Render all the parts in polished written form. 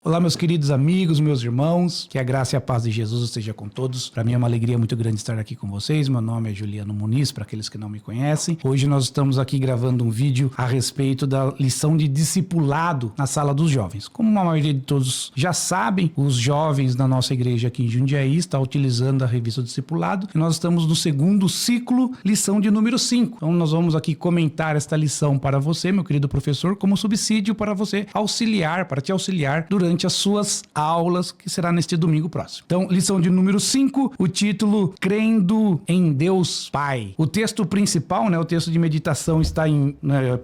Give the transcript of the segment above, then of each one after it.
Olá, meus queridos amigos, meus irmãos, que a graça e a paz de Jesus esteja com todos. Para mim é uma alegria muito grande estar aqui com vocês. Meu nome é Juliano Muniz, para aqueles que não me conhecem. Hoje nós estamos aqui gravando um vídeo a respeito da lição de discipulado na sala dos jovens. Como a maioria de todos já sabem, os jovens da nossa igreja aqui em Jundiaí estão utilizando a revista Discipulado e nós estamos no segundo ciclo, lição de número 5. Então nós vamos aqui comentar esta lição para você, meu querido professor, como subsídio para você auxiliar, para te auxiliar durante as suas aulas, que será neste domingo próximo. Então, lição de número 5, o título Crendo em Deus Pai. O texto principal, o texto de meditação está em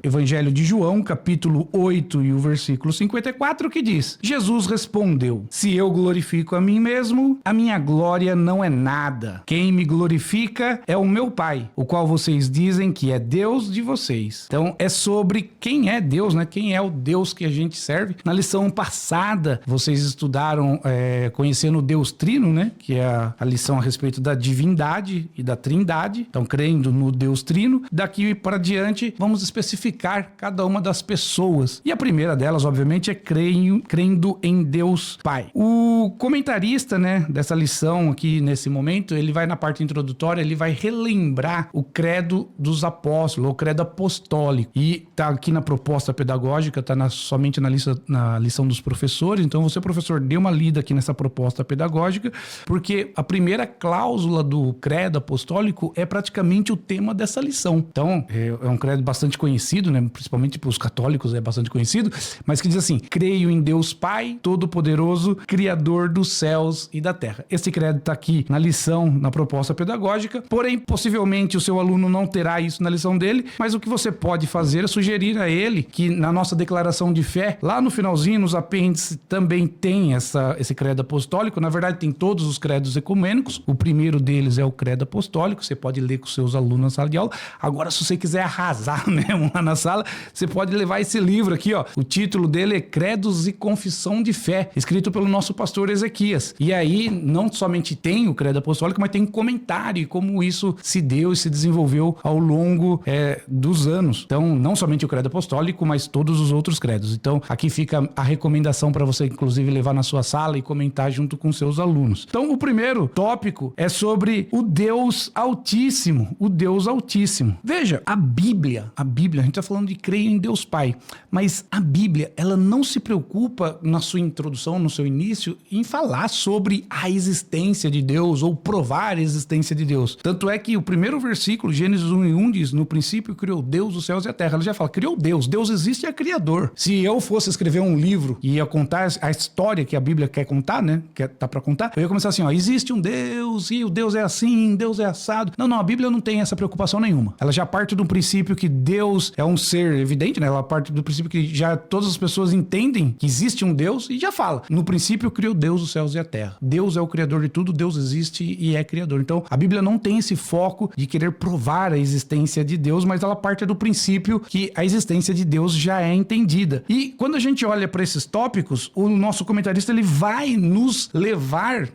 Evangelho de João, capítulo 8 e o versículo 54, que diz: Jesus respondeu: se eu glorifico a mim mesmo, a minha glória não é nada. Quem me glorifica é o meu Pai, o qual vocês dizem que é Deus de vocês. Então, é sobre quem é Deus, quem é o Deus que a gente serve. Na lição passada, vocês estudaram conhecendo o Deus Trino, que é a lição a respeito da divindade e da trindade. Então, crendo no Deus Trino. Daqui para diante, vamos especificar cada uma das pessoas. E a primeira delas, obviamente, é crendo em Deus Pai. O comentarista, dessa lição aqui nesse momento, ele vai na parte introdutória, ele vai relembrar o credo dos apóstolos, o credo apostólico. E tá aqui na proposta pedagógica, tá somente na lição dos professores. Então você, professor, dê uma lida aqui nessa proposta pedagógica, porque a primeira cláusula do credo apostólico é praticamente o tema dessa lição. Então, é um credo bastante conhecido, principalmente para os católicos é bastante conhecido, mas que diz assim: creio em Deus Pai, Todo-Poderoso, Criador dos céus e da terra. Esse credo está aqui na lição, na proposta pedagógica, porém, possivelmente o seu aluno não terá isso na lição dele, mas o que você pode fazer é sugerir a ele que na nossa declaração de fé, lá no finalzinho, nos apêndices, também tem esse credo apostólico. Na verdade, tem todos os credos ecumênicos. O primeiro deles é o credo apostólico. Você pode ler com seus alunos na sala de aula. Agora, se você quiser arrasar mesmo lá na sala, você pode levar esse livro aqui, O título dele é Credos e Confissão de Fé, escrito pelo nosso pastor Ezequias. E aí, não somente tem o credo apostólico, mas tem um comentário e como isso se deu e se desenvolveu ao longo dos anos. Então, não somente o credo apostólico, mas todos os outros credos. Então, aqui fica a recomendação para você, inclusive, levar na sua sala e comentar junto com seus alunos. Então, o primeiro tópico é sobre o Deus Altíssimo. O Deus Altíssimo. Veja, a Bíblia, a gente está falando de crer em Deus Pai, mas a Bíblia, ela não se preocupa na sua introdução, no seu início, em falar sobre a existência de Deus ou provar a existência de Deus. Tanto é que o primeiro versículo, Gênesis 1:1, diz: no princípio criou Deus os céus e a terra. Ela já fala, criou Deus. Deus existe e é criador. Se eu fosse escrever um livro e ia contar a história que a Bíblia quer contar, que tá para contar, eu ia começar assim, existe um Deus e o Deus é assim, Deus é assado. Não, a Bíblia não tem essa preocupação nenhuma. Ela já parte do princípio que Deus é um ser evidente, Ela parte do princípio que já todas as pessoas entendem que existe um Deus e já fala. No princípio criou Deus os céus e a terra. Deus é o criador de tudo, Deus existe e é criador. Então, a Bíblia não tem esse foco de querer provar a existência de Deus, mas ela parte do princípio que a existência de Deus já é entendida. E quando a gente olha para esses tópicos, o nosso comentarista ele vai nos levar,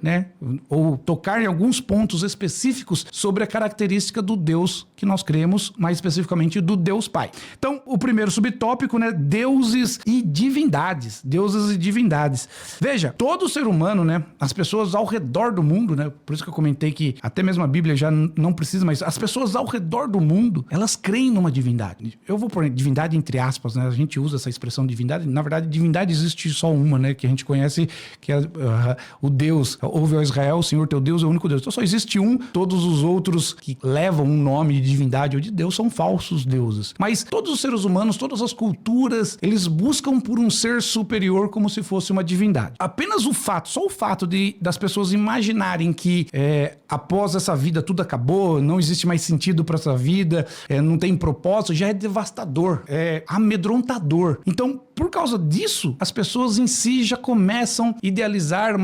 ou tocar em alguns pontos específicos sobre a característica do Deus que nós cremos, mais especificamente do Deus Pai. Então, o primeiro subtópico, deuses e divindades. Deuses e divindades. Veja, todo ser humano, as pessoas ao redor do mundo, por isso que eu comentei que até mesmo a Bíblia já não precisa, mas as pessoas ao redor do mundo, elas creem numa divindade. Eu vou pôr divindade entre aspas, a gente usa essa expressão divindade. Na verdade, divindade existe só uma, que a gente conhece, que é o Deus. Ouve, ó Israel, o Senhor teu Deus é o único Deus. Então só existe um, todos os outros que levam um nome de divindade ou de Deus são falsos deuses. Mas todos os seres humanos, todas as culturas, eles buscam por um ser superior como se fosse uma divindade. Apenas só o fato das pessoas imaginarem que após essa vida tudo acabou, não existe mais sentido para essa vida, não tem propósito, já é devastador, é amedrontador. Então, por causa disso, as pessoas em si já começam a idealizar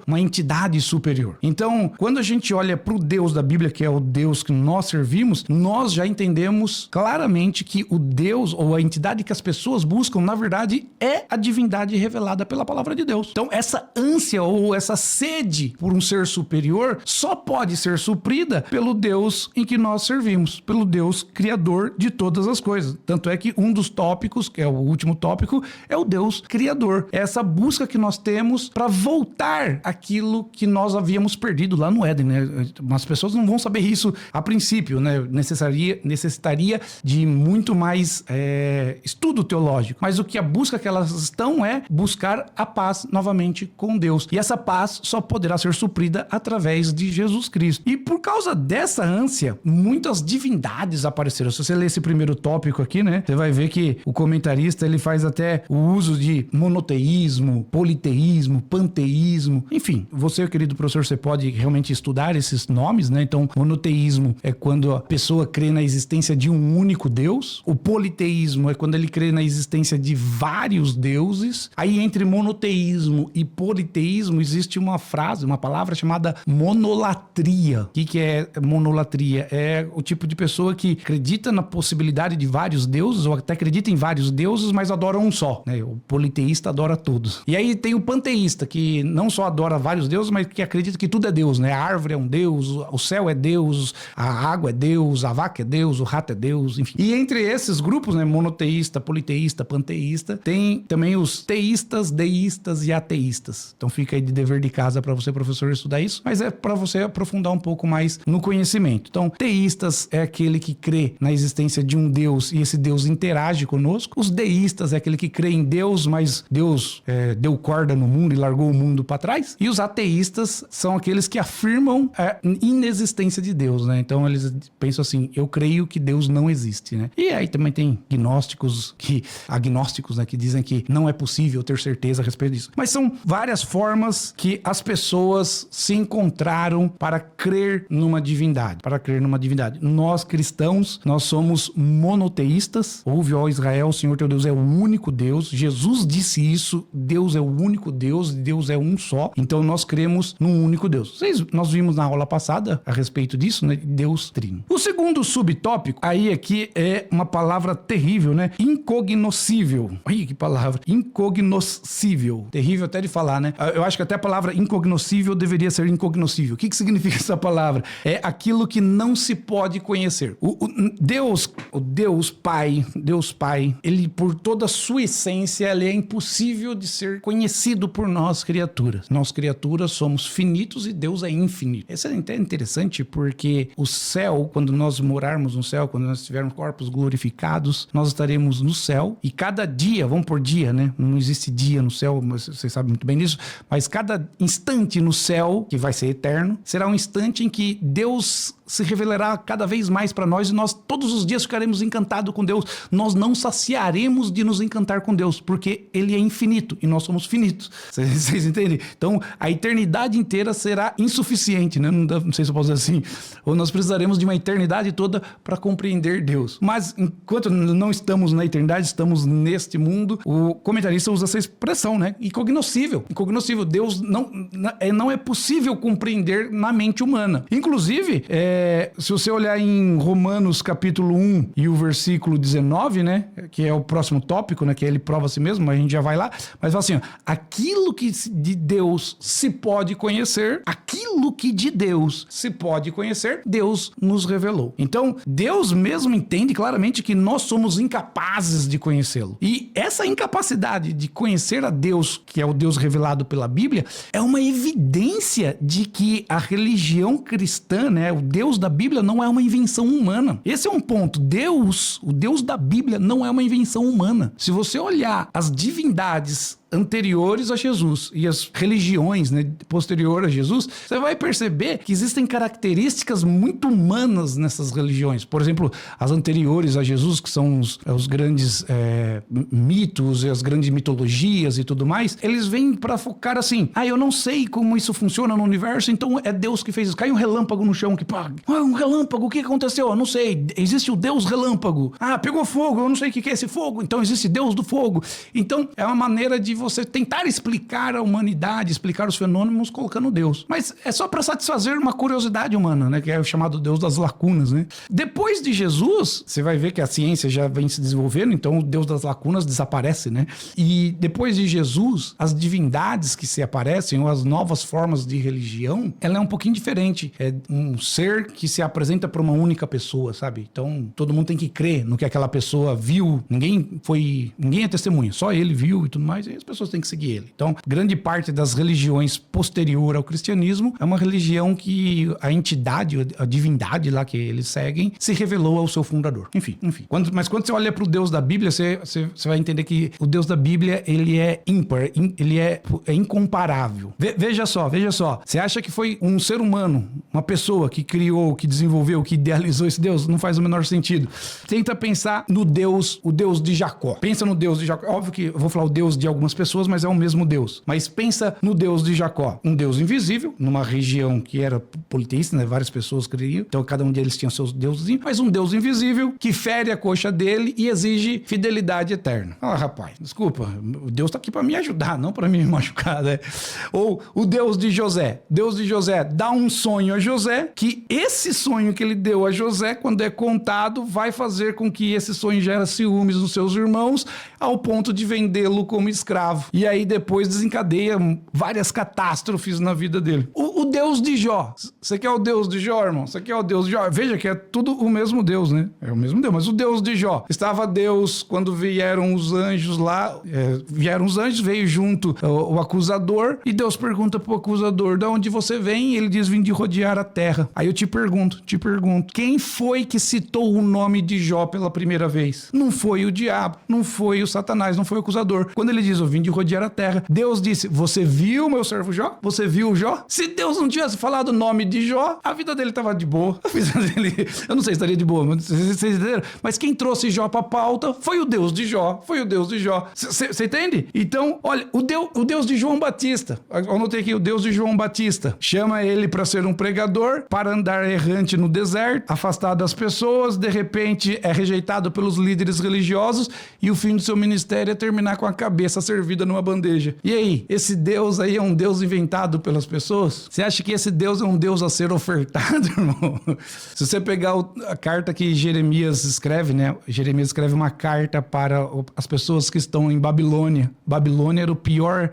uma entidade superior. Então, quando a gente olha para o Deus da Bíblia, que é o Deus que nós servimos, nós já entendemos claramente que o Deus ou a entidade que as pessoas buscam, na verdade, é a divindade revelada pela palavra de Deus. Então, essa ânsia ou essa sede por um ser superior só pode ser suprida pelo Deus em que nós servimos, pelo Deus criador de todas as coisas. Tanto é que um dos tópicos, que é o último tópico, é o Deus criador. É essa busca que nós temos para voltar aquilo que nós havíamos perdido lá no Éden, né? As pessoas não vão saber isso a princípio, né? Necessitaria de muito mais estudo teológico. Mas o que a busca que elas estão é buscar a paz novamente com Deus. E essa paz só poderá ser suprida através de Jesus Cristo. E por causa dessa ânsia, muitas divindades apareceram. Se você ler esse primeiro tópico aqui, né? Você vai ver que o comentarista, ele faz até o uso de monoteísmo, politeísmo, panteísmo. Enfim, você, querido professor, você pode realmente estudar esses nomes, né? Então, monoteísmo é quando a pessoa crê na existência de um único Deus. O politeísmo é quando ele crê na existência de vários deuses. Aí, entre monoteísmo e politeísmo, existe uma frase, uma palavra chamada monolatria. O que é monolatria? É o tipo de pessoa que acredita na possibilidade de vários deuses, ou até acredita em vários deuses, mas adora um só, né? O politeísta adora todos. E aí tem o panteísta, que não só adora vários deuses, mas que acredita que tudo é Deus, né? A árvore é um Deus, o céu é Deus, a água é Deus, a vaca é Deus, o rato é Deus, enfim. E entre esses grupos, né, monoteísta, politeísta, panteísta, tem também os teístas, deístas e ateístas. Então fica aí de dever de casa para você, professor, estudar isso, mas é para você aprofundar um pouco mais no conhecimento. Então, teístas é aquele que crê na existência de um Deus e esse Deus interage conosco. Os deístas é aquele que crê em Deus, mas Deus deu corda no mundo e largou o mundo para trás. E os ateístas são aqueles que afirmam a inexistência de Deus, né? Então eles pensam assim, eu creio que Deus não existe, né? E aí também tem agnósticos, né, que dizem que não é possível ter certeza a respeito disso. Mas são várias formas que as pessoas se encontraram para crer numa divindade, Nós, cristãos, nós somos monoteístas. Ouve, ó Israel, o Senhor teu Deus é o único Deus. Jesus disse isso, Deus é o único Deus, Deus é um só. Então nós cremos num único Deus. Nós vimos na aula passada a respeito disso, né? Deus trino. O segundo subtópico, aí aqui é uma palavra terrível, né? Incognoscível. Ai, que palavra. Incognoscível. Terrível até de falar, né? Eu acho que até a palavra incognoscível deveria ser incognoscível. O que significa essa palavra? É aquilo que não se pode conhecer. Deus Pai, ele, por toda a sua essência, ele é impossível de ser conhecido por nós, criaturas. Nós, criaturas, somos finitos e Deus é infinito. Isso é até interessante porque o céu, quando nós morarmos no céu, quando nós tivermos corpos glorificados, nós estaremos no céu e cada dia, vamos por dia, né? Não existe dia no céu, mas vocês sabem muito bem disso, mas cada instante no céu, que vai ser eterno, será um instante em que Deus se revelará cada vez mais para nós e nós todos os dias ficaremos encantados com Deus. Nós não saciaremos de nos encantar com Deus, porque Ele é infinito e nós somos finitos. Vocês entendem? Então, a eternidade inteira será insuficiente, né? Não sei se eu posso dizer assim. Ou nós precisaremos de uma eternidade toda para compreender Deus. Mas, enquanto não estamos na eternidade, estamos neste mundo, o comentarista usa essa expressão, né? Incognoscível. Deus não é possível compreender na mente humana. Inclusive, se você olhar em Romanos capítulo 1 e o versículo 19, né, que é o próximo tópico, né, que ele prova a si mesmo, mas a gente já vai lá, mas fala assim, ó, aquilo que de Deus se pode conhecer, Deus nos revelou. Então, Deus mesmo entende claramente que nós somos incapazes de conhecê-lo. E essa incapacidade de conhecer a Deus, que é o Deus revelado pela Bíblia, é uma evidência de que a religião cristã, né, o Deus da Bíblia não é uma invenção humana. Esse é um ponto. O Deus da Bíblia não é uma invenção humana. Se você olhar as divindades anteriores a Jesus e as religiões, né, posteriores a Jesus, você vai perceber que existem características muito humanas nessas religiões. Por exemplo, as anteriores a Jesus, que são os grandes mitos e as grandes mitologias e tudo mais, eles vêm para focar assim, eu não sei como isso funciona no universo, então é Deus que fez isso. Cai um relâmpago no chão, um relâmpago, o que aconteceu? Eu não sei, existe o Deus relâmpago. Pegou fogo, eu não sei o que é esse fogo, então existe Deus do fogo. Então, é uma maneira de você tentar explicar a humanidade, explicar os fenômenos colocando Deus. Mas é só para satisfazer uma curiosidade humana, né? Que é o chamado Deus das lacunas, né? Depois de Jesus, você vai ver que a ciência já vem se desenvolvendo, então o Deus das lacunas desaparece, né? E depois de Jesus, as divindades que se aparecem, ou as novas formas de religião, ela é um pouquinho diferente. É um ser que se apresenta para uma única pessoa, sabe? Então, todo mundo tem que crer no que aquela pessoa viu. Ninguém é testemunha, só ele viu e tudo mais, e as pessoas têm que seguir ele. Então, grande parte das religiões posterior ao cristianismo é uma religião que a entidade, a divindade lá que eles seguem, se revelou ao seu fundador. Enfim. Mas quando você olha para o Deus da Bíblia, você vai entender que o Deus da Bíblia, ele é ímpar, ele é incomparável. Veja só. Você acha que foi um ser humano, uma pessoa que criou, que desenvolveu, que idealizou esse Deus? Não faz o menor sentido. Tenta pensar no Deus, o Deus de Jacó. Pensa no Deus de Jacó. Óbvio que eu vou falar o Deus de algumas pessoas, mas é o mesmo Deus. Mas pensa no Deus de Jacó. Um Deus invisível, numa região que era politeísta, né? Várias pessoas criam. Então cada um deles tinha seus deuses. Mas um Deus invisível que fere a coxa dele e exige fidelidade eterna. Ah, rapaz, desculpa. O Deus tá aqui para me ajudar, não para me machucar, né? Ou o Deus de José. Deus de José dá um sonho a José, que esse sonho que ele deu a José, quando é contado, vai fazer com que esse sonho gere ciúmes nos seus irmãos, ao ponto de vendê-lo como escravo. E aí depois desencadeia várias catástrofes na vida dele. O Deus de Jó. Você quer o Deus de Jó, irmão? Você quer o Deus de Jó? Veja que é tudo o mesmo Deus, né? É o mesmo Deus, mas o Deus de Jó. Estava Deus quando vieram os anjos lá, veio junto o acusador, e Deus pergunta pro acusador, de onde você vem? E ele diz, vim de rodear a terra. Aí eu te pergunto, quem foi que citou o nome de Jó pela primeira vez? Não foi o diabo, não foi o Satanás, não foi o acusador. Quando ele diz, eu vim de rodear a terra, Deus disse, você viu meu servo Jó? Você viu Jó? Se Deus não tivesse falado o nome de Jó, a vida dele tava de boa. A vida dele, eu não sei se estaria de boa, mas vocês entenderam? Mas quem trouxe Jó pra pauta foi o Deus de Jó. Você entende? Então, olha, o Deus de João Batista, eu anotei aqui, o Deus de João Batista, chama ele para ser um pregador, para andar errante no deserto, afastado das pessoas, de repente é rejeitado pelos líderes religiosos, e o fim do seu ministério é terminar com a cabeça servida numa bandeja. E aí, esse Deus aí é um Deus inventado pelas pessoas? Você acha que esse Deus é um Deus a ser ofertado, irmão? Se você pegar a carta que Jeremias escreve, né? Jeremias escreve uma carta para as pessoas que estão em Babilônia. Babilônia era o pior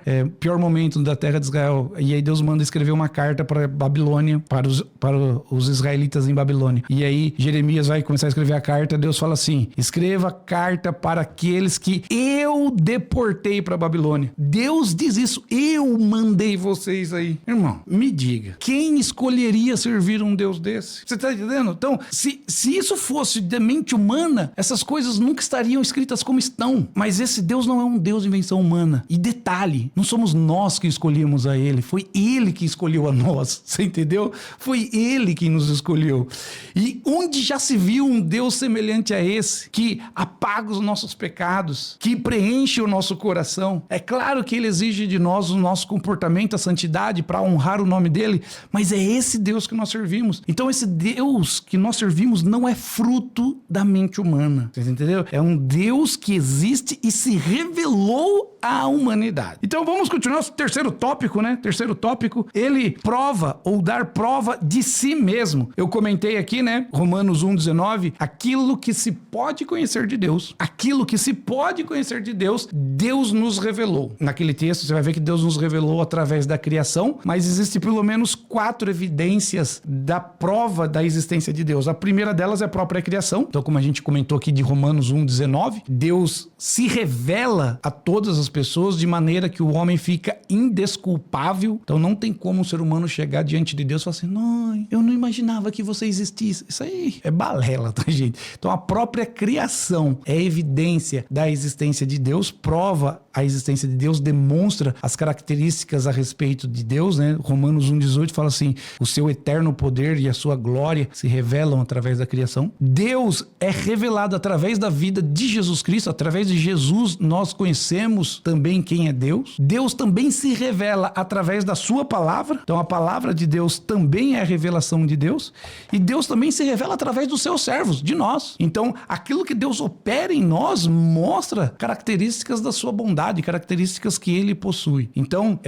momento da terra de Israel. E aí Deus manda escrever uma carta para Babilônia, para os israelitas em Babilônia. E aí Jeremias vai começar a escrever a carta, Deus fala assim, escreva carta para aqueles que eu deportei para Babilônia. Deus diz isso, eu mandei vocês aí. Irmão, me diga, quem escolheria servir um Deus desse? Você tá entendendo? Então, se isso fosse de mente humana, essas coisas nunca estariam escritas como estão. Mas esse Deus não é um Deus de invenção humana. E detalhe, não somos nós que escolhemos a ele, foi ele que escolheu a nós. Você entendeu? Foi ele que nos escolheu. E onde já se viu um Deus semelhante a esse, que apaga os nossos pecados, que preenche o nosso coração? É claro que ele exige de nós o nosso comportamento, a santidade, para honrar o nome dele, mas é esse Deus que nós servimos. Então esse Deus que nós servimos não é fruto da mente humana. Vocês entenderam? É um Deus que existe e se revelou à humanidade. Então vamos continuar o terceiro tópico, né? Terceiro tópico, ele prova ou dar prova de si mesmo. Eu comentei aqui, né? Romanos 1,19, aquilo que se pode conhecer de Deus. Aquilo que se pode conhecer de Deus, Deus nos revelou. Naquele texto você vai ver que Deus nos revelou através da criação, mas existe pelo menos 4 evidências da prova da existência de Deus. A primeira delas é a própria criação. Então, como a gente comentou aqui de Romanos 1,19, Deus se revela a todas as pessoas de maneira que o homem fica indesculpável. Então não tem como um ser humano chegar diante de Deus e falar assim, não, eu não imaginava que você existisse. Isso aí é balela, tá, gente? Então a própria criação é evidência da existência de Deus, prova a existência de Deus, demonstra as características a respeito de Deus, né? Romanos Romanos 1,18 fala assim: o seu eterno poder e a sua glória se revelam através da criação. Deus é revelado através da vida de Jesus Cristo. Através de Jesus nós conhecemos também quem é Deus. Deus também se revela através da sua palavra. Então a palavra de Deus também é a revelação de Deus. E Deus também se revela através dos seus servos, de nós. Então aquilo que Deus opera em nós mostra características da sua bondade, características que ele possui. Então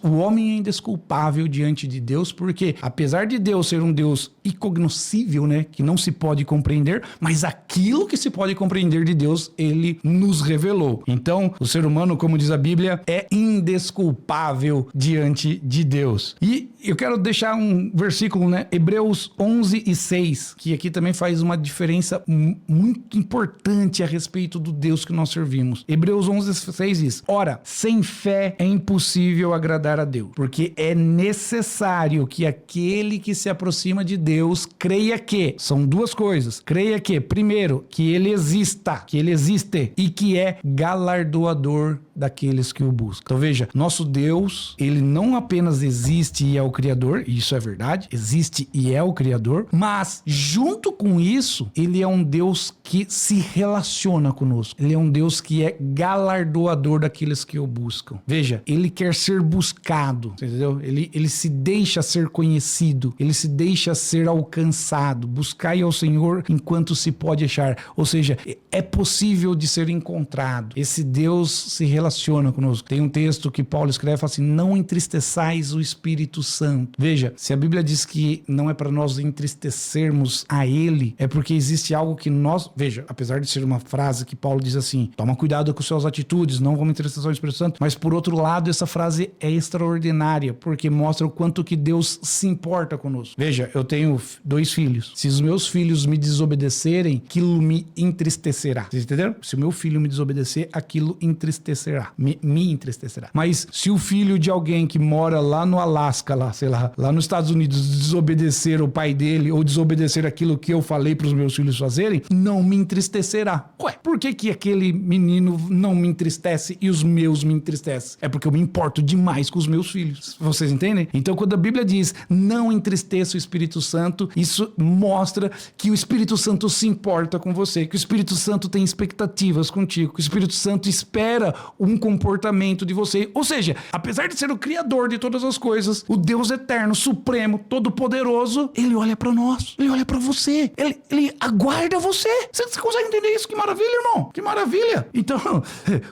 o homem é indesculpável diante de Deus, porque apesar de Deus ser um Deus incognoscível, né, que não se pode compreender, mas aquilo que se pode compreender de Deus, ele nos revelou. Então, o ser humano, como diz a Bíblia, é indesculpável diante de Deus. E eu quero deixar um versículo, né, Hebreus 11:6, que aqui também faz uma diferença muito importante a respeito do Deus que nós servimos. Hebreus 11:6 diz: ora, sem fé é impossível agradar a Deus, porque é necessário que aquele que se aproxima de Deus creia que, são duas coisas, creia que, primeiro, que ele existe e que é galardoador daqueles que o buscam. Então veja, nosso Deus, ele não apenas existe e é o Criador, e isso é verdade, existe e é o Criador, mas junto com isso, ele é um Deus que se relaciona conosco. Ele é um Deus que é galardoador daqueles que o buscam. Veja, ele quer ser buscado, entendeu? Ele se deixa ser conhecido, ele se deixa ser alcançado. Buscai ao Senhor enquanto se pode achar. Ou seja, é possível de ser encontrado. Esse Deus se relaciona conosco. Tem um texto que Paulo escreve, fala assim: não entristeçais o Espírito Santo. Veja, se a Bíblia diz que não é para nós entristecermos a ele, é porque existe algo que nós... Veja, apesar de ser uma frase que Paulo diz assim: toma cuidado com suas atitudes, não vamos entristecer o Espírito Santo, mas por outro lado, essa frase é extraordinária, porque mostra o quanto que Deus se importa conosco. Veja, eu tenho 2 filhos. Se os meus filhos me desobedecerem, aquilo me entristecerá. Vocês entenderam? Se o meu filho me desobedecer, aquilo entristecerá. Me entristecerá. Mas se o filho de alguém que mora lá no Alasca, lá nos Estados Unidos, desobedecer o pai dele ou desobedecer aquilo que eu falei para os meus filhos fazerem, não me entristecerá. Ué, por que aquele menino não me entristece e os meus me entristecem? É porque eu me importo demais com os meus filhos. Vocês entendem? Então, quando a Bíblia diz não entristeça o Espírito Santo, isso mostra que o Espírito Santo se importa com você, que o Espírito Santo tem expectativas contigo, que o Espírito Santo espera um comportamento de você. Ou seja, apesar de ser o Criador de todas as coisas, o Deus eterno, supremo, todo-poderoso, ele olha para nós, ele olha para você, ele aguarda você. Você consegue entender isso? Que maravilha, irmão! Que maravilha! Então,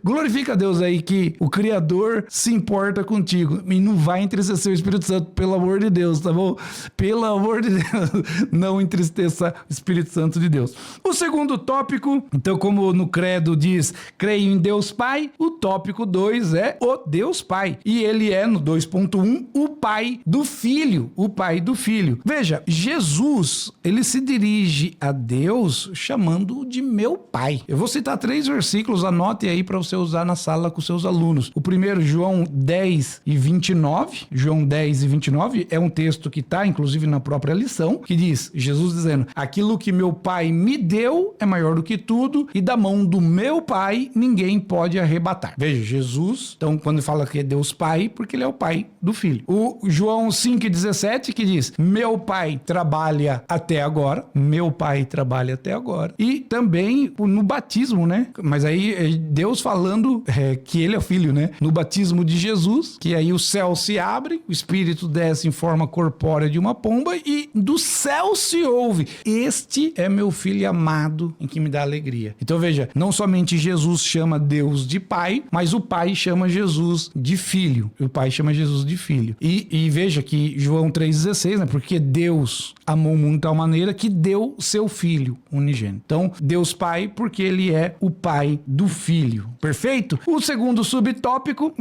glorifica a Deus aí que o Criador se importa contigo e não vai entristecer o Espírito Santo, pelo amor de Deus, tá bom? Pelo amor de Deus, não entristeça o Espírito Santo de Deus. O segundo tópico, então, como no credo diz, creio em Deus Pai, o tópico 2 é o Deus Pai. E ele é, no 2.1, o Pai do Filho. O Pai do Filho. Veja, Jesus, ele se dirige a Deus chamando-o de meu Pai. Eu vou citar 3 versículos, anote aí para você usar na sala com seus alunos. O primeiro, João 10:29. João 10:29 é um texto que está, inclusive, na própria lição, que diz, Jesus dizendo: aquilo que meu Pai me deu é maior do que tudo, e da mão do meu Pai ninguém pode arrebatar. Veja, Jesus, então, quando fala que é Deus Pai, porque ele é o Pai do Filho. O João 5:17 que diz: meu Pai trabalha até agora. Meu Pai trabalha até agora. E também no batismo, né? Mas aí é Deus falando que ele é o Filho, né? No batismo de Jesus, que aí o céu se abre, o Espírito desce em forma corpórea de uma pomba e do céu se ouve: este é meu Filho amado em que me dá alegria. Então veja, não somente Jesus chama Deus de Pai, mas o Pai chama Jesus de Filho. O Pai chama Jesus de Filho. E veja que João 3,16, né? Porque Deus amou muito de tal maneira que deu seu Filho unigênito. Então, Deus Pai, porque ele é o Pai do Filho. Perfeito? O segundo subtópico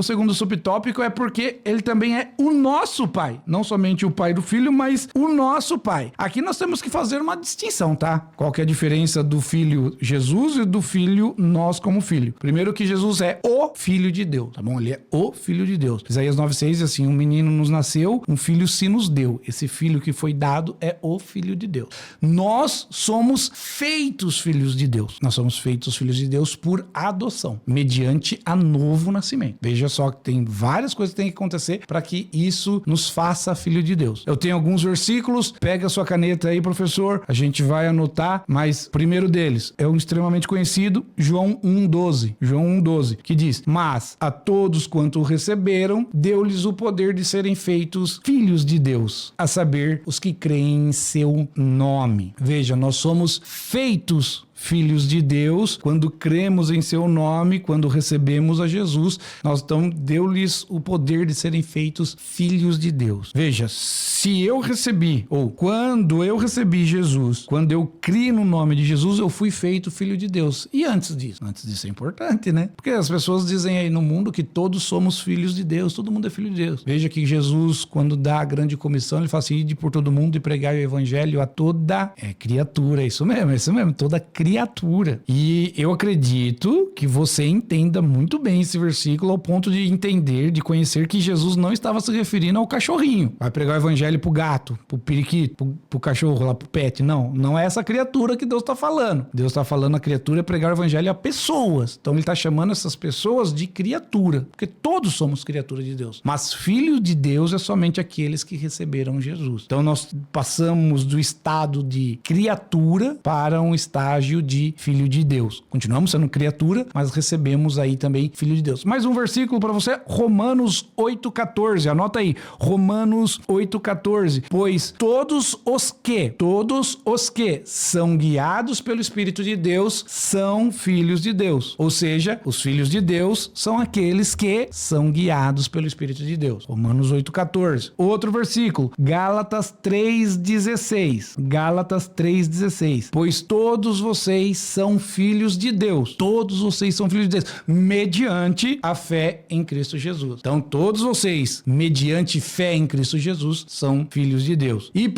é porque ele também é o nosso Pai. Não somente o Pai do Filho, mas o nosso Pai. Aqui nós temos que fazer uma distinção, tá? Qual que é a diferença do Filho Jesus e do Filho nós como Filho? Primeiro que Jesus é o Filho de Deus, tá bom? Ele é o Filho de Deus. Isaías 9,6 diz assim, um menino nos nasceu, um filho se nos deu. Esse filho que foi dado é o Filho de Deus. Nós somos feitos filhos de Deus. Nós somos feitos filhos de Deus por adoção, mediante a novo nascimento. Veja só que tem várias coisas que tem que acontecer para que isso nos faça filho de Deus. Eu tenho alguns versículos, pega a sua caneta aí, professor, a gente vai anotar, mas o primeiro deles é um extremamente conhecido, João 1,12. João 1,12, que diz, mas a todos quanto o receberam, deu-lhes o poder de serem feitos filhos de Deus, a saber, os que creem em seu nome. Veja, nós somos feitos filhos de Deus, quando cremos em seu nome, quando recebemos a Jesus, nós então deu-lhes o poder de serem feitos filhos de Deus. Veja, se eu recebi, ou quando eu recebi Jesus, quando eu criei no nome de Jesus, eu fui feito filho de Deus. E antes disso? Antes disso é importante, né? Porque as pessoas dizem aí no mundo que todos somos filhos de Deus, todo mundo é filho de Deus. Veja que Jesus, quando dá a grande comissão, ele fala assim, ide por todo mundo e pregar o evangelho a toda criatura, é isso mesmo, toda criatura. E eu acredito que você entenda muito bem esse versículo ao ponto de entender, de conhecer que Jesus não estava se referindo ao cachorrinho. Vai pregar o evangelho pro gato, pro periquito, pro cachorro lá, pro pet. Não é essa criatura que Deus está falando. Deus está falando a criatura é pregar o evangelho a pessoas. Então ele está chamando essas pessoas de criatura, porque todos somos criatura de Deus. Mas filho de Deus é somente aqueles que receberam Jesus. Então nós passamos do estado de criatura para um estágio de filho de Deus. Continuamos sendo criatura, mas recebemos aí também filho de Deus. Mais um versículo para você, Romanos 8,14. Anota aí, Romanos 8,14. Pois todos os que são guiados pelo Espírito de Deus são filhos de Deus. Ou seja, os filhos de Deus são aqueles que são guiados pelo Espírito de Deus. Romanos 8,14. Outro versículo, Gálatas 3,16. Gálatas 3,16. Pois todos vocês são filhos de Deus. Todos vocês são filhos de Deus, mediante a fé em Cristo Jesus. Então, todos vocês, mediante fé em Cristo Jesus, são filhos de Deus. E 1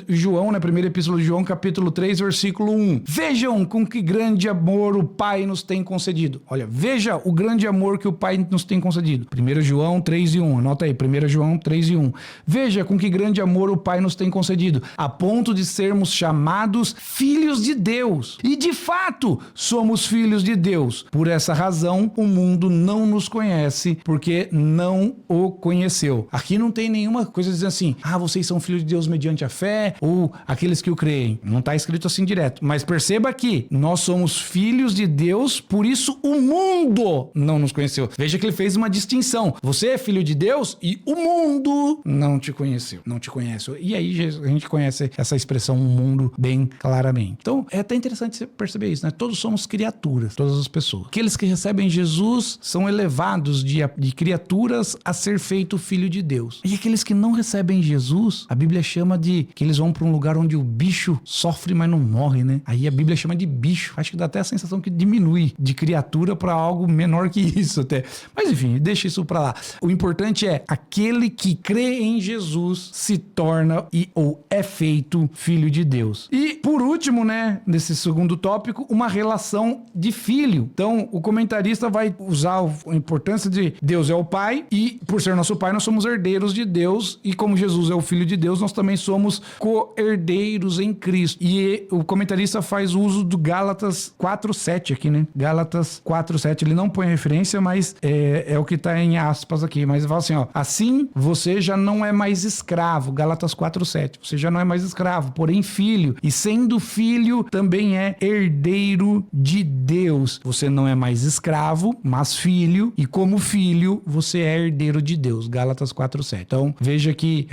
João, na primeira epístola de João, capítulo 3, versículo 1. Vejam com que grande amor o Pai nos tem concedido. Olha, veja o grande amor que o Pai nos tem concedido. 1 João 3:1. Anota aí, 1 João 3:1. Veja com que grande amor o Pai nos tem concedido, a ponto de sermos chamados filhos de Deus. E de fato, somos filhos de Deus. Por essa razão, o mundo não nos conhece, porque não o conheceu. Aqui não tem nenhuma coisa dizendo assim, vocês são filhos de Deus mediante a fé, ou aqueles que o creem. Não está escrito assim direto. Mas perceba que nós somos filhos de Deus, por isso o mundo não nos conheceu. Veja que ele fez uma distinção. Você é filho de Deus e o mundo não te conheceu. Não te conhece. E aí a gente conhece essa expressão, o mundo, bem claramente. Então, é até interessante você perceber isso, né? Todos somos criaturas, todas as pessoas. Aqueles que recebem Jesus são elevados de criaturas a ser feito filho de Deus. E aqueles que não recebem Jesus, a Bíblia chama de que eles vão para um lugar onde o bicho sofre, mas não morre, né? Aí a Bíblia chama de bicho. Acho que dá até a sensação que diminui de criatura para algo menor que isso até. Mas enfim, deixa isso para lá. O importante é aquele que crê em Jesus se torna ou é feito filho de Deus. E por último, né, nesse segundo tópico, uma relação de filho. Então, o comentarista vai usar a importância de Deus é o Pai e, por ser nosso Pai, nós somos herdeiros de Deus e como Jesus é o Filho de Deus, nós também somos co-herdeiros em Cristo. E o comentarista faz uso do Gálatas 4:7 aqui, né? Gálatas 4:7. Ele não põe referência, mas é o que está em aspas aqui. Mas ele fala assim, assim você já não é mais escravo. Gálatas 4:7. Você já não é mais escravo, porém filho. E sendo filho, também é herdeiro de Deus. Você não é mais escravo, mas filho. E como filho, você é herdeiro de Deus. Gálatas 4:7. Então, veja que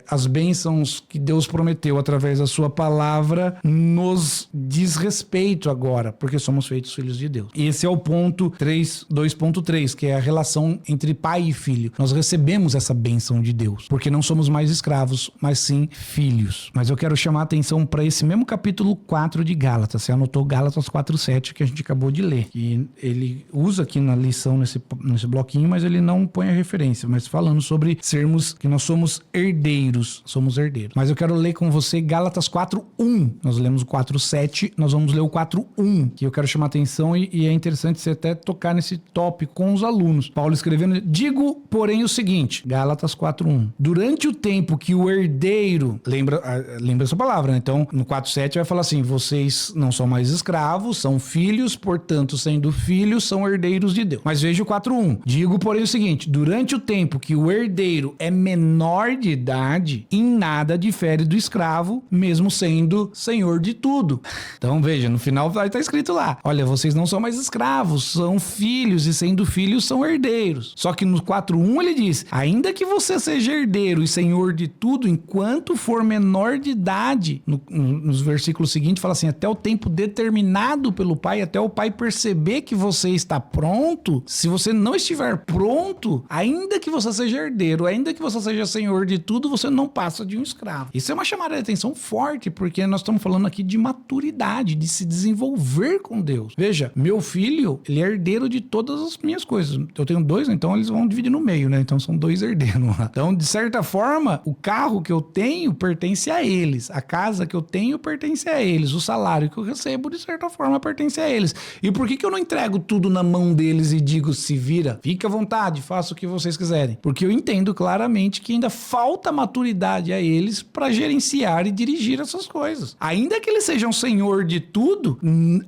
as bênçãos que Deus prometeu através da sua palavra nos diz respeito agora, porque somos feitos filhos de Deus. E esse é o ponto 2.3, que é a relação entre pai e filho. Nós recebemos essa bênção de Deus, porque não somos mais escravos, mas sim filhos. Mas eu quero chamar a atenção para esse mesmo capítulo 4 de Gálatas. Gálatas. Você anotou Gálatas 4:7 que a gente acabou de ler. E ele usa aqui na lição nesse bloquinho, mas ele não põe a referência, mas falando sobre que nós somos herdeiros. Somos herdeiros. Mas eu quero ler com você Gálatas 4:1. Nós lemos o 4:7, nós vamos ler o 4:1, que eu quero chamar a atenção e é interessante você até tocar nesse tópico com os alunos. Paulo escrevendo: digo, porém, o seguinte, Gálatas 4:1. Durante o tempo que o herdeiro, lembra essa palavra, né? Então, no 4:7 vai falar assim: vocês não são mais escravos, são filhos, portanto, sendo filhos, são herdeiros de Deus. Mas veja o 4:1. Digo, porém, o seguinte: durante o tempo que o herdeiro é menor de idade, em nada difere do escravo, mesmo sendo senhor de tudo. Então, veja, no final vai estar escrito lá: olha, vocês não são mais escravos, são filhos, e sendo filhos, são herdeiros. Só que no 4:1 ele diz: ainda que você seja herdeiro e senhor de tudo, enquanto for menor de idade, nos versículos seguintes fala assim: até o tempo determinado pelo pai, até o pai perceber que você está pronto. Se você não estiver pronto, ainda que você seja herdeiro, ainda que você seja senhor de tudo, você não passa de um escravo. Isso é uma chamada de atenção forte, porque nós estamos falando aqui de maturidade, de se desenvolver com Deus. Veja, meu filho, ele é herdeiro de todas as minhas coisas. Eu tenho 2, então eles vão dividir no meio, né? Então são 2 herdeiros. Então, de certa forma, o carro que eu tenho pertence a eles. A casa que eu tenho pertence a eles. O salário que eu recebo, de certa forma, pertence a eles. E por que eu não entrego tudo na mão deles e digo: se vira, fique à vontade, faça o que vocês quiserem? Porque eu entendo claramente que ainda falta maturidade a eles para gerenciar e dirigir essas coisas. Ainda que eles sejam senhor de tudo,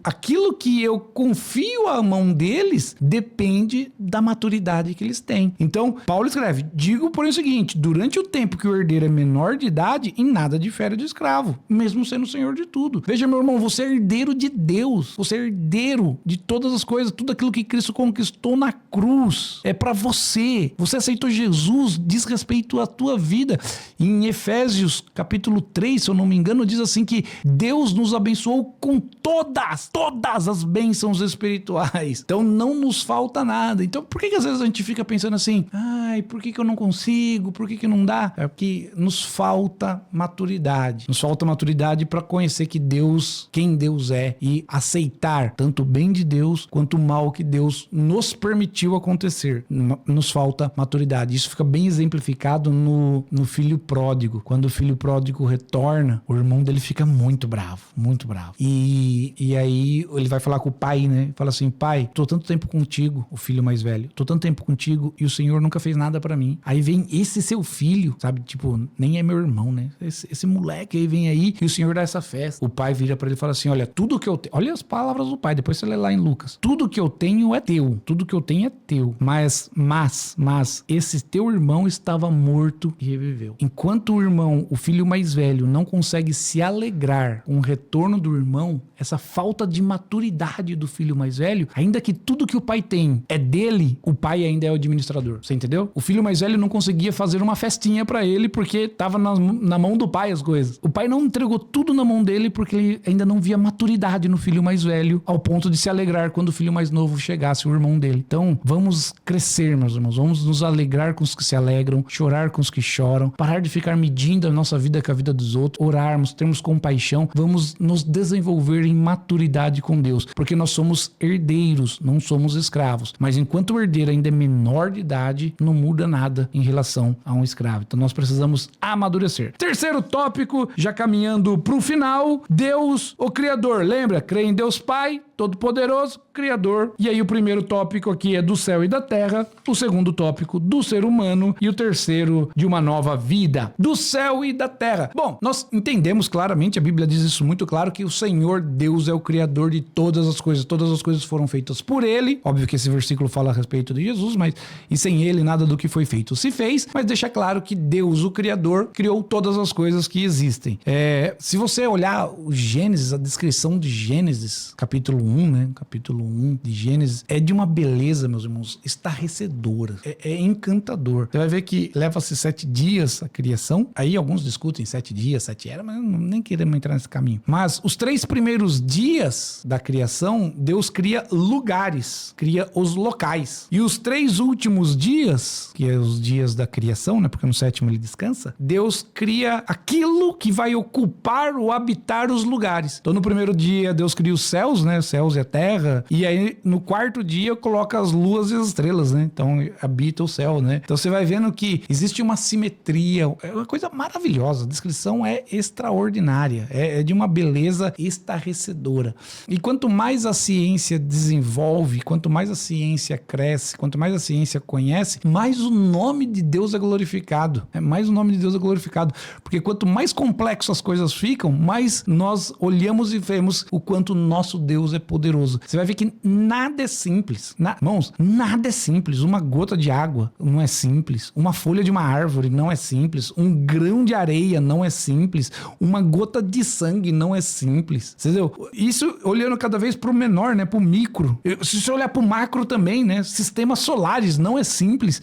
aquilo que eu confio à mão deles depende da maturidade que eles têm. Então, Paulo escreve: digo, porém, o seguinte: durante o tempo que o herdeiro é menor de idade, em nada difere do escravo, mesmo sendo senhor de tudo. Veja, meu irmão, você é herdeiro de Deus, você é herdeiro de todas as coisas, tudo aquilo que Cristo conquistou na cruz é para você. Você aceitou Jesus, diz respeito à tua vida. Em Efésios capítulo 3, se eu não me engano, diz assim que Deus nos abençoou com todas as bênçãos espirituais. Então não nos falta nada. Então por que às vezes a gente fica pensando assim: ai, por que eu não consigo? Por que não dá? É porque nos falta maturidade. Nos falta maturidade para conhecer que Deus, quem Deus é, e aceitar tanto o bem de Deus quanto o mal que Deus nos permitiu acontecer. Nos falta maturidade. Isso fica bem exemplificado no filho pródigo. Quando o filho pródigo retorna, o irmão dele fica muito bravo, muito bravo. E aí ele vai falar com o pai, né? Fala assim: pai, tô tanto tempo contigo, o filho mais velho, tô tanto tempo contigo e o Senhor nunca fez nada pra mim. Aí vem esse seu filho, sabe? Tipo, nem é meu irmão, né? Esse moleque aí vem aí e o Senhor dá essa festa. O pai vira pra ele e fala assim: olha, tudo que eu tenho... Olha as palavras do pai, depois você lê lá em Lucas. Tudo que eu tenho é teu. Tudo que eu tenho é teu. Mas esse teu irmão estava morto e reviveu. Enquanto o irmão, o filho mais velho, não consegue se alegrar com o retorno do irmão, essa falta de maturidade do filho mais velho, ainda que tudo que o pai tem é dele, o pai ainda é o administrador. Você entendeu? O filho mais velho não conseguia fazer uma festinha pra ele porque tava na mão do pai as coisas. O pai não entregou tudo na mão dele porque ele ainda não via maturidade no filho mais velho ao ponto de se alegrar quando o filho mais novo chegasse, o irmão dele. Então, vamos crescer, meus irmãos. Vamos nos alegrar com os que se alegram, chorar com os que choram, parar de ficar medindo a nossa vida com a vida dos outros, orarmos, termos compaixão. Vamos nos desenvolver em maturidade com Deus, porque nós somos herdeiros, não somos escravos. Mas enquanto o herdeiro ainda é menor de idade, não muda nada em relação a um escravo. Então nós precisamos amadurecer. Terceiro tópico, já caminhando para o final: Deus, o Criador. Lembra? Crê em Deus Pai, Todo-Poderoso, Criador. E aí o primeiro tópico aqui é do céu e da terra, o segundo tópico do ser humano e o terceiro de uma nova vida, do céu e da terra. Bom, nós entendemos claramente, a Bíblia diz isso muito claro, que o Senhor Deus é o Criador de todas as coisas foram feitas por Ele. Óbvio que esse versículo fala a respeito de Jesus, mas e sem Ele nada do que foi feito se fez, mas deixa claro que Deus, o Criador, criou todas as coisas que existem. Se você olhar o Gênesis, a descrição de Gênesis, capítulo 1, né? Capítulo 1 de Gênesis é de uma beleza, meus irmãos, estarrecedora. É encantador. Você vai ver que leva-se 7 dias a criação. Aí alguns discutem 7 dias, 7 eras, mas nem queremos entrar nesse caminho. Mas os 3 primeiros dias da criação, Deus cria lugares, cria os locais. E os 3 últimos dias, que é os dias da criação, né? Porque no 7º ele descansa, Deus cria aquilo que vai ocupar ou habitar os lugares. Então no primeiro dia Deus cria os céus, né? Os céus e a terra. E aí no 4º dia coloca as luas e as estrelas, né? Então habita o céu, né? Então você vai vendo que existe uma simetria, é uma coisa maravilhosa. A descrição é extraordinária, é de uma beleza estarrecedora. E quanto mais a ciência desenvolve, quanto mais a ciência cresce, quanto mais a ciência conhece, mais o nome de Deus é glorificado. Mais o nome de Deus é glorificado. Porque quanto mais complexo as coisas ficam, mais nós olhamos e vemos o quanto o nosso Deus é poderoso. Você vai ver que nada é simples. Irmãos, nada é simples. Uma gota de água não é simples. Uma folha de uma árvore não é simples. Um grão de areia não é simples. Uma gota de sangue não é simples. Entendeu? Isso olhando cada vez para o menor, né? Para o micro. Se você olhar para o macro também, né? Sistemas solares não é simples.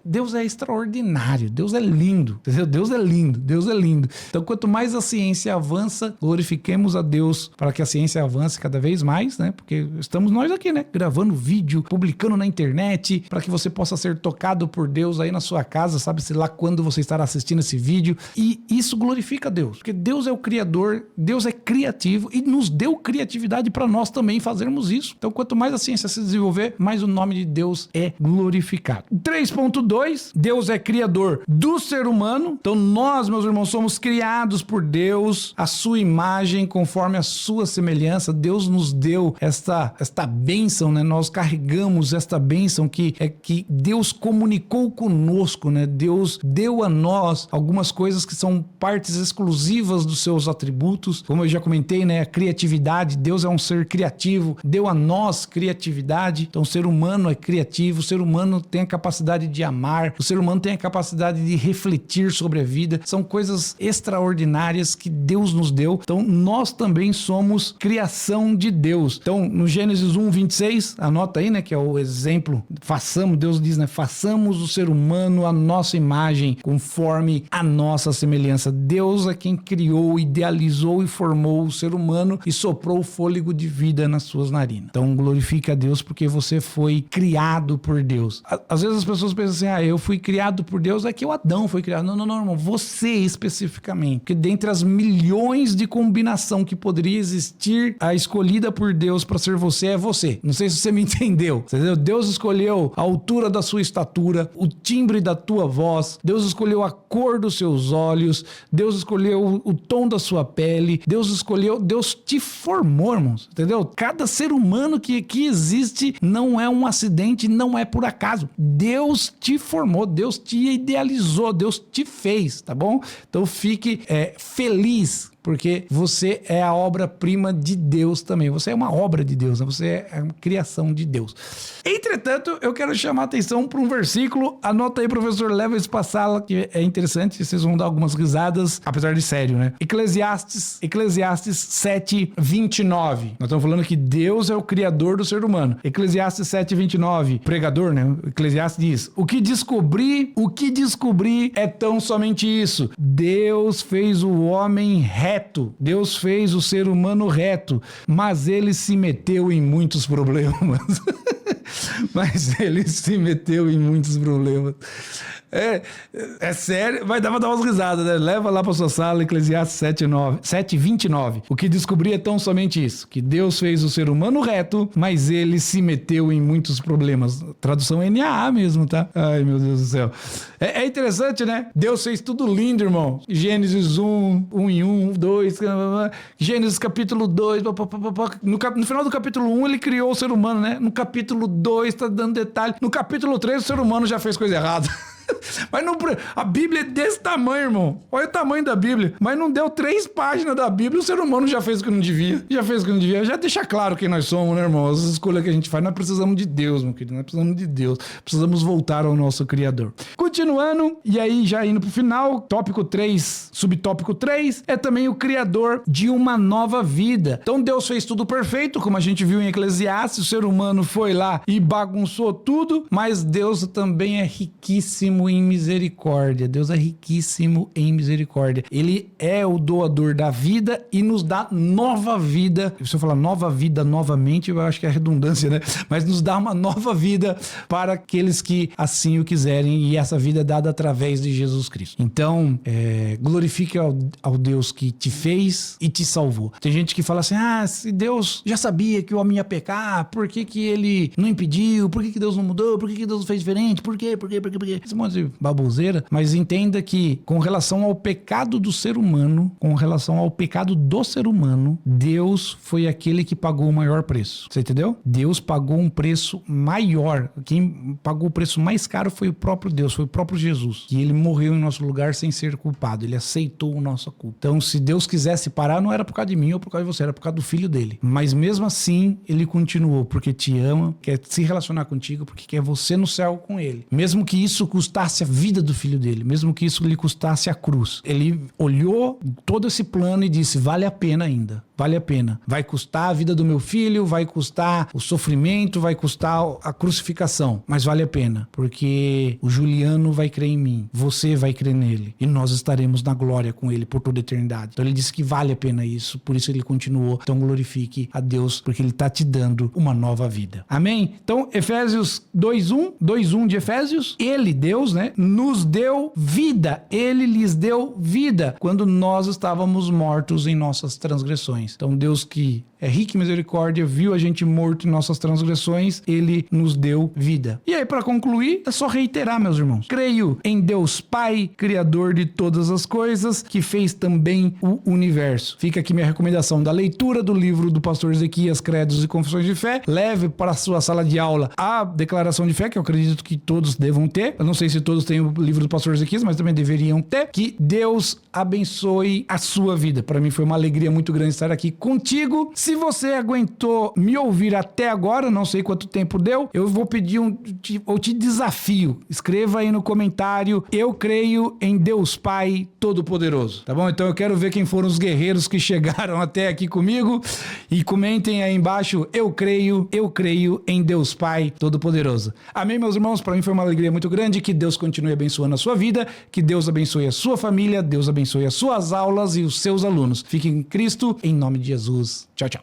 Deus é extraordinário. Deus é lindo. Entendeu? Deus é lindo. Deus é lindo. Então, quanto mais a ciência avança, glorifiquemos a Deus para que a ciência avance cada vez mais, né? Porque estamos nós aqui, né? Gravando vídeo, publicando na internet, para que você possa ser tocado por Deus aí na sua casa, sabe-se lá quando você estará assistindo esse vídeo. E isso glorifica a Deus, porque Deus é o Criador, Deus é criativo e nos deu criatividade para nós também fazermos isso. Então, quanto mais a ciência se desenvolver, mais o nome de Deus é glorificado. 3.2, Deus é criador do ser humano. Então, nós, meus irmãos, somos criados por Deus, a sua imagem, conforme a sua semelhança. Deus nos deu esta bênção, né? Nós carregamos esta bênção que Deus comunicou conosco, né? Deus deu a nós algumas coisas que são partes exclusivas dos seus atributos. Como eu já comentei, né? A criatividade. Deus é um ser criativo, deu a nós criatividade. Então, o ser humano é criativo, o ser humano tem a capacidade de amar, o ser humano tem a capacidade de refletir sobre a vida. São coisas extraordinárias que Deus nos deu. Então, nós também somos criação de Deus. Então, no Gênesis 1:26, anota aí, né? Que é o exemplo. Deus diz, né? Façamos o ser humano à nossa imagem, conforme a nossa semelhança. Deus é quem criou, idealizou e formou o ser humano e soprou o fôlego de vida nas suas narinas. Então, glorifique a Deus porque você foi criado por Deus. Às vezes as pessoas pensam assim, eu fui criado por Deus, é que o Adão foi criado. Não, irmão, você especificamente. Porque dentre as milhões de combinação que poderia existir, a escolhida por Deus para ser você é você. Não sei se você me entendeu. Entendeu? Deus escolheu a altura da sua estatura, o timbre da tua voz, Deus escolheu a cor dos seus olhos, Deus escolheu o tom da sua pele, Deus te formou, irmãos, entendeu? Cada ser humano que existe não é um acidente, não é por acaso. Deus te formou, Deus te idealizou, Deus te fez, tá bom? Então fique feliz, porque você é a obra-prima de Deus também. Você é uma obra de Deus, né? Você é uma criação de Deus. Entretanto, eu quero chamar a atenção para um versículo. Anota aí, professor, leva isso para a sala, que é interessante. Vocês vão dar algumas risadas, apesar de sério, né? Eclesiastes 7:29. Nós estamos falando que Deus é o criador do ser humano. Eclesiastes 7:29. Pregador, né? Eclesiastes diz: O que descobri é tão somente isso. Deus fez o homem reto. Deus fez o ser humano reto, mas ele se meteu em muitos problemas. É sério, vai dar umas risadas, né? Leva lá pra sua sala, Eclesiastes 7:29. O que descobri é tão somente isso, que Deus fez o ser humano reto, mas ele se meteu em muitos problemas. Tradução NAA mesmo, tá? Ai, meu Deus do céu. É interessante, né? Deus fez tudo lindo, irmão. Gênesis 1, 2, Gênesis capítulo 2, no final do capítulo 1 ele criou o ser humano, né? No capítulo 2 tá dando detalhe. No capítulo 3 o ser humano já fez coisa errada. Mas não, a Bíblia é desse tamanho, irmão. Olha o tamanho da Bíblia. Mas não deu 3 páginas da Bíblia, o ser humano já fez o que não devia. Já fez o que não devia. Já deixa claro quem nós somos, né, irmão? As escolhas que a gente faz, nós precisamos de Deus, meu querido. Nós precisamos de Deus. Precisamos voltar ao nosso Criador. Continuando, e aí já indo pro final, tópico 3, subtópico 3, é também o Criador de uma nova vida. Então Deus fez tudo perfeito, como a gente viu em Eclesiastes, o ser humano foi lá e bagunçou tudo, mas Deus também é riquíssimo em misericórdia. Deus é riquíssimo em misericórdia. Ele é o doador da vida e nos dá nova vida. Se eu falar nova vida novamente, eu acho que é redundância, né? Mas nos dá uma nova vida para aqueles que assim o quiserem, e essa vida é dada através de Jesus Cristo. Então, glorifique ao Deus que te fez e te salvou. Tem gente que fala assim, se Deus já sabia que o homem ia pecar, por que que ele não impediu? Por que que Deus não mudou? Por que que Deus não fez diferente? Por quê? Esse monte de baboseira. Mas entenda que, com relação ao pecado do ser humano, com relação ao pecado do ser humano, Deus foi aquele que pagou o maior preço. Você entendeu? Deus pagou um preço maior. Quem pagou o preço mais caro foi o próprio Deus, foi o próprio Jesus. E ele morreu em nosso lugar sem ser culpado. Ele aceitou o nosso culpa. Então, se Deus quisesse parar, não era por causa de mim ou por causa de você, era por causa do filho dele. Mas mesmo assim, ele continuou, porque te ama, quer se relacionar contigo, porque quer você no céu com ele. Mesmo que isso custasse a vida do filho dele, mesmo que isso lhe custasse a cruz. Ele olhou todo esse plano e disse, vale a pena ainda. Vale a pena. Vai custar a vida do meu filho, vai custar o sofrimento, vai custar a crucificação. Mas vale a pena, porque o Juliano vai crer em mim, você vai crer nele, e nós estaremos na glória com ele por toda a eternidade. Então ele disse que vale a pena isso, por isso ele continuou. Então glorifique a Deus, porque ele está te dando uma nova vida. Amém? Então Efésios 2:1 de Efésios, ele, Deus, né, nos deu vida. Ele lhes deu vida quando nós estávamos mortos em nossas transgressões. Então Deus, que é rico em misericórdia, viu a gente morto em nossas transgressões, ele nos deu vida. E aí, para concluir, é só reiterar, meus irmãos. Creio em Deus Pai, Criador de todas as coisas, que fez também o universo. Fica aqui minha recomendação da leitura do livro do pastor Ezequias, Credos e Confissões de Fé. Leve para a sua sala de aula a declaração de fé, que eu acredito que todos devam ter. Eu não sei se todos têm o livro do pastor Ezequias, mas também deveriam ter. Que Deus abençoe a sua vida. Para mim foi uma alegria muito grande estar aqui contigo. Se você aguentou me ouvir até agora, não sei quanto tempo deu, eu vou pedir eu te desafio. Escreva aí no comentário, eu creio em Deus Pai Todo-Poderoso, tá bom? Então eu quero ver quem foram os guerreiros que chegaram até aqui comigo, e comentem aí embaixo, eu creio em Deus Pai Todo-Poderoso. Amém, meus irmãos? Para mim foi uma alegria muito grande. Que Deus continue abençoando a sua vida, que Deus abençoe a sua família, Deus abençoe as suas aulas e os seus alunos. Fiquem em Cristo, em nome de Jesus. Tchau, tchau.